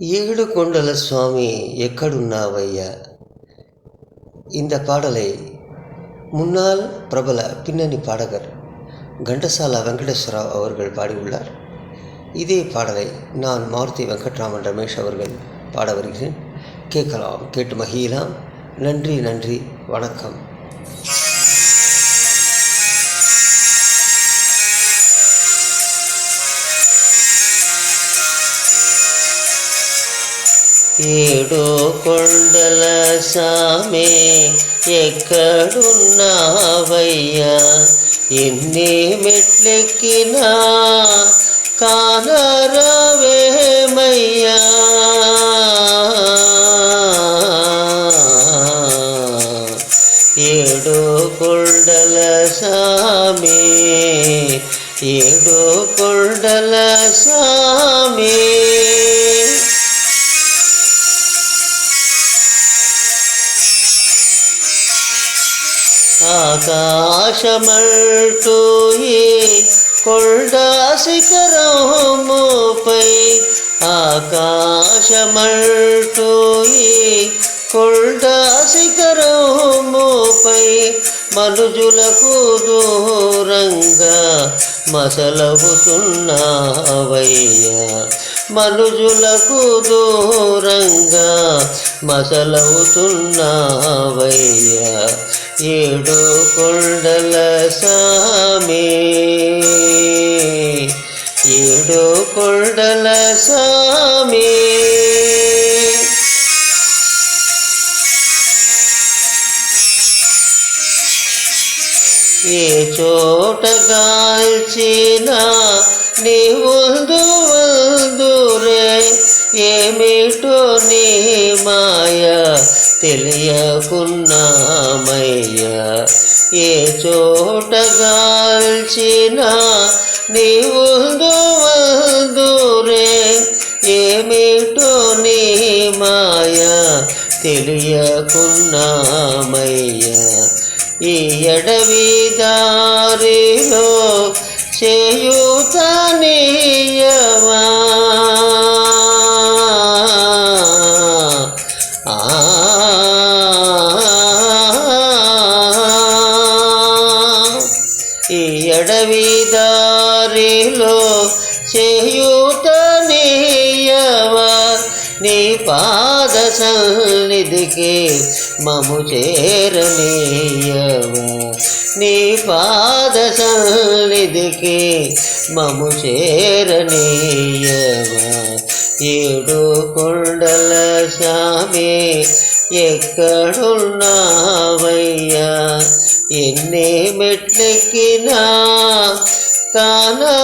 ஏழு கொண்டல சுவாமி எக்கடுன்னாவையா. இந்த பாடலை முன்னாள் பிரபல பின்னணி பாடகர் கண்டசாலா வெங்கடேஸ்வரா அவர்கள் பாடியுள்ளார். இதே பாடலை நான் மாருதி வெங்கட்ராமன் ரமேஷ் அவர்கள் பாட வருகிறேன். கேட்கலாம், கேட்டு மகிழலாம். நன்றி, நன்றி, வணக்கம். ఏడో కొండల సామే ఎక్కడున్నావయ్యా, ఎన్ని మెట్లెక్కినా కానరావేమయ్యా. ఏడో కొండల సామే, ఏడో కొండల సామే. ఆకాశమంటూ ఈ కొండ శిఖరముపై, ఆకాశమంటూ ఈ కొండ శిఖరముపై మనుజులకు దూరంగా మసలవుతున్నావయ్యా, మనుజులకు దూరంగా మసలవుతున్నావయ్యా. ఏడు కొండల సామే, ఏడు కొండల సామే. ఏ చోట గాల్చినా నీ వల్దురే, ఏమిటో నీ మాయ తెలియకున్నామయ్యా. ఏ చోట గాల్చినా నీ వల్దురే, ఏమిటో నీ మాయ తెలియకున్నామయ్యా. ఈ అడవి దారిలో చేయూతనీయవా, ఈ అడవి దారిలో చేయూతనీయవా. నీ పాద సన్నిధికి మము చేరనీయవా, నీ పాద సన్నిధికి మము చేరనీయవా. ఏడు కొండల సామే ఎక్కడున్నావయ్యా, ఎన్ని మెట్లెక్కినా కానరావేమయ్యా.